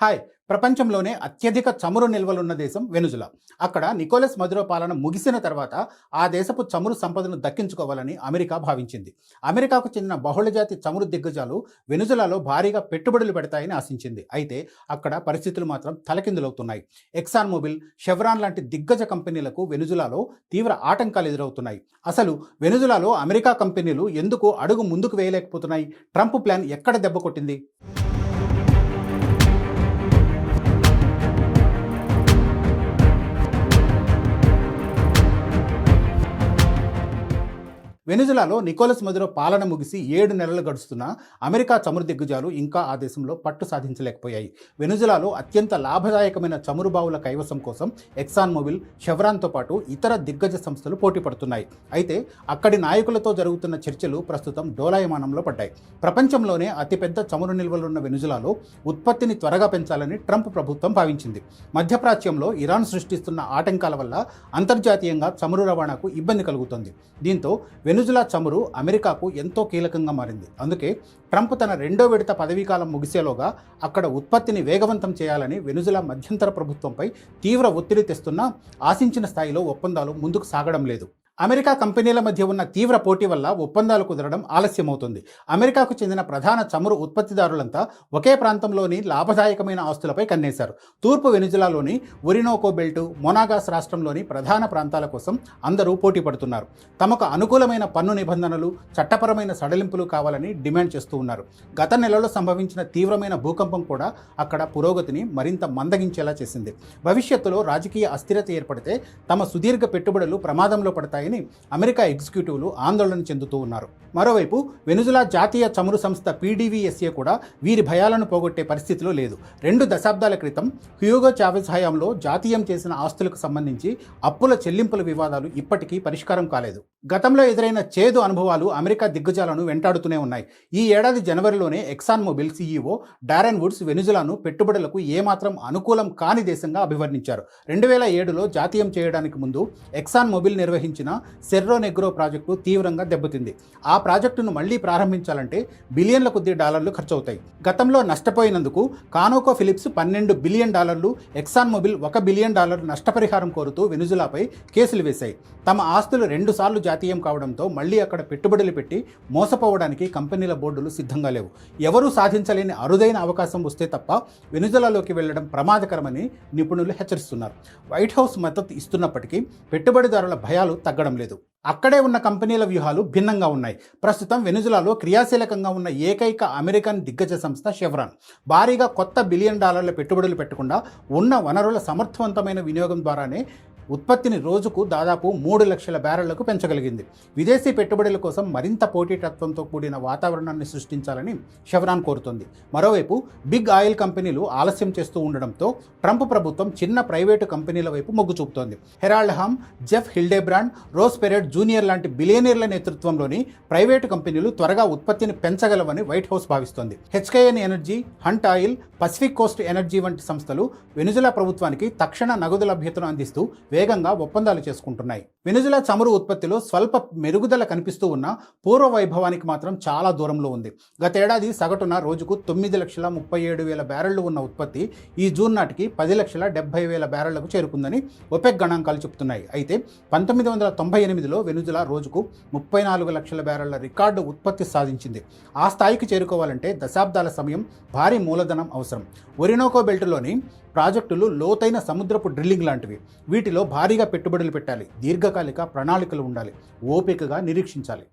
Hi. ప్రపంచంలోనే అత్యధిక చమురు నిల్వలున్న దేశం వెనుజులా. అక్కడ నికోలస్ మదురో పాలన ముగిసిన తర్వాత ఆ దేశపు చమురు సంపదను దక్కించుకోవాలని అమెరికా భావించింది. అమెరికాకు చెందిన బహుళజాతి చమురు దిగ్గజాలు వెనుజులాలో భారీగా పెట్టుబడులు పెడతాయని ఆశించింది. అయితే అక్కడ పరిస్థితులు మాత్రం తలకిందులవుతున్నాయి. ఎక్సాన్ మొబిల్, షెవ్రాన్ లాంటి దిగ్గజ కంపెనీలకు వెనుజులాలో తీవ్ర ఆటంకాలు ఎదురవుతున్నాయి. అసలు వెనుజులాలో అమెరికా కంపెనీలు ఎందుకు అడుగు ముందుకు వేయలేకపోతున్నాయి? ట్రంప్ ప్లాన్ ఎక్కడ దెబ్బ కొట్టింది? వెనిజులాలో నికోలస్ మదురో పాలన ముగిసి 7 నెలలు గడుస్తున్నా అమెరికా చమురు దిగ్గజాలు ఇంకా ఆ దేశంలో పట్టు సాధించలేకపోయాయి. వెనిజులాలో అత్యంత లాభదాయకమైన చమురు బావుల కైవసం కోసం ఎక్సాన్ మొబిల్, షెవ్రాన్తో పాటు ఇతర దిగ్గజ సంస్థలు పోటీ పడుతున్నాయి. అయితే అక్కడి నాయకులతో జరుగుతున్న చర్చలు ప్రస్తుతం డోలాయమానంలో పడ్డాయి. ప్రపంచంలోనే అతిపెద్ద చమురు నిల్వలున్న వెనిజులాలో ఉత్పత్తిని త్వరగా పెంచాలని ట్రంప్ ప్రభుత్వం భావించింది. మధ్యప్రాచ్యంలో ఇరాన్ సృష్టిస్తున్న ఆటంకాల వల్ల అంతర్జాతీయంగా చమురు రవాణాకు ఇబ్బంది కలుగుతోంది. దీంతో వెనుజులా చమురు అమెరికాకు ఎంతో కీలకంగా మారింది. అందుకే ట్రంప్ తన రెండో విడత పదవీకాలం ముగిసేలోగా అక్కడ ఉత్పత్తిని వేగవంతం చేయాలని వెనుజులా మధ్యంతర ప్రభుత్వంపై తీవ్ర ఒత్తిడి తెస్తున్నా ఆశించిన స్థాయిలో ఒప్పందాలు ముందుకు సాగడం లేదు. అమెరికా కంపెనీల మధ్య ఉన్న తీవ్ర పోటీ వల్ల ఒప్పందాలు కుదరడం ఆలస్యమవుతుంది. అమెరికాకు చెందిన ప్రధాన చమురు ఉత్పత్తిదారులంతా ఒకే ప్రాంతంలోని లాభదాయకమైన ఆస్తులపై కన్నేశారు. తూర్పు వెనుజులాలోని ఒరినోకో బెల్టు, మొనాగాస్ రాష్ట్రంలోని ప్రధాన ప్రాంతాల కోసం అందరూ పోటీ పడుతున్నారు. తమకు అనుకూలమైన పన్ను నిబంధనలు, చట్టపరమైన సడలింపులు కావాలని డిమాండ్ చేస్తూ ఉన్నారు. గత నెలలో సంభవించిన తీవ్రమైన భూకంపం కూడా అక్కడ పురోగతిని మరింత మందగించేలా చేసింది. భవిష్యత్తులో రాజకీయ అస్థిరత ఏర్పడితే తమ సుదీర్ఘ పెట్టుబడులు ప్రమాదంలో పడతాయని అమెరికా ఎగ్జిక్యూటివ్లు ఆందోళన చెందుతూ ఉన్నారు. మరోవైపు వెనుజులా జాతీయ చమురు సంస్థ PDVSA కూడా వీరి భయాలను పోగొట్టే పరిస్థితిలో లేదు. 2 దశాబ్దాల క్రితం హ్యూగో చావెజ్ హయాంలో జాతీయం చేసిన ఆస్తులకు సంబంధించి అప్పుల చెల్లింపుల వివాదాలు ఇప్పటికీ పరిష్కారం కాలేదు. గతంలో ఎదురైన చేదు అనుభవాలు అమెరికా దిగ్గజాలను వెంటాడుతూనే ఉన్నాయి. ఈ ఏడాది జనవరిలోనే Exxon Mobil CEO Darren Woods వెనుజులాను పెట్టుబడులకు ఏమాత్రం అనుకూలం కాని దేశంగా అభివర్ణించారు. 2007లో జాతీయం చేయడానికి ముందు ఎక్సాన్ మొబిల్ నిర్వహించిన సెర్రో నెగ్రో ప్రాజెక్టు తీవ్రంగా దెబ్బతింది. ఆ ప్రాజెక్టును మళ్లీ ప్రారంభించాలంటే బిలియన్ల కొద్ది డాలర్లు ఖర్చవుతాయి. గతంలో నష్టపోయినందుకు Conoco Phillips $12 billion, Exxon Mobil $1 billion నష్టపరిహారం కోరుతూ వెనుజులాపై కేసులు వేశాయి. తమ ఆస్తులు 2 సార్లు జాతీయం కావడంతో మళ్లీ అక్కడ పెట్టుబడులు పెట్టి మోసపోవడానికి కంపెనీల బోర్డులు సిద్ధంగా లేవు. ఎవరూ సాధించలేని అరుదైన అవకాశం వస్తే తప్ప వెనుజులాలోకి వెళ్లడం ప్రమాదకరమని నిపుణులు హెచ్చరిస్తున్నారు. వైట్ హౌస్ మద్దతు ఇస్తున్నప్పటికీ పెట్టుబడిదారుల భయాలు తగ్గడం లేదు. అక్కడే ఉన్న కంపెనీల వ్యూహాలు భిన్నంగా ఉన్నాయి. ప్రస్తుతం వెనుజులాలో క్రియాశీలకంగా ఉన్న ఏకైక అమెరికన్ దిగ్గజ సంస్థ షెవ్రాన్ భారీగా కొత్త $1 బిలియన్ పెట్టుబడులు పెట్టకుండా ఉన్న వనరుల సమర్థవంతమైన వినియోగం ద్వారానే ఉత్పత్తిని రోజుకు దాదాపు 3 లక్షల బ్యారెళ్లకు పెంచగలిగింది. విదేశీ పెట్టుబడుల కోసం మరింత పోటీతత్వంతో కూడిన వాతావరణాన్ని సృష్టించాలని షెవ్రాన్ కోరుతోంది. మరోవైపు బిగ్ ఆయిల్ కంపెనీలు ఆలస్యం చేస్తూ ఉండడంతో ట్రంప్ ప్రభుత్వం చిన్న ప్రైవేటు కంపెనీల వైపు మొగ్గు చూపుతోంది. హెరాల్డ్ హామ్, జెఫ్ హిల్డేబ్రాండ్, రోస్ పెరెట్ జూనియర్ లాంటి బిలియనీర్ల నేతృత్వంలోని ప్రైవేటు కంపెనీలు త్వరగా ఉత్పత్తిని పెంచగలవని వైట్ హౌస్ భావిస్తోంది. HKN energy, hunt oil, Pacific Coast energy వంటి సంస్థలు వెనుజులా ప్రభుత్వానికి తక్షణ నగదు లభ్యతను అందిస్తూ వేగంగా ఒప్పందాలు చేసుకుంటున్నాయి. వెనుజులా చమురు ఉత్పత్తిలో స్వల్ప మెరుగుదల కనిపిస్తూ ఉన్న పూర్వ వైభవానికి మాత్రం చాలా దూరంలో ఉంది. గతేడాది సగటున రోజుకు 9,37,000 బ్యారెళ్లు ఉన్న ఉత్పత్తి ఈ జూన్ నాటికి 10,70,000 బ్యారెళ్లకు చేరుకుందని ఒపెక్ గణాంకాలు చెబుతున్నాయి. అయితే 1998లో వెనుజులా రోజుకు 34 లక్షల బ్యారెళ్ల రికార్డు ఉత్పత్తి సాధించింది. ఆ స్థాయికి చేరుకోవాలంటే దశాబ్దాల సమయం, భారీ మూలధనం అవసరం. ఒరినోకో బెల్టులోని ప్రాజెక్టులు లోతైన సముద్రపు డ్రిల్లింగ్ లాంటివి. వీటిలో భారీగా పెట్టుబడులు పెట్టాలి. దీర్ఘకాలిక ప్రణాళికలు ఉండాలి. ఓపికగా నిరీక్షించాలి.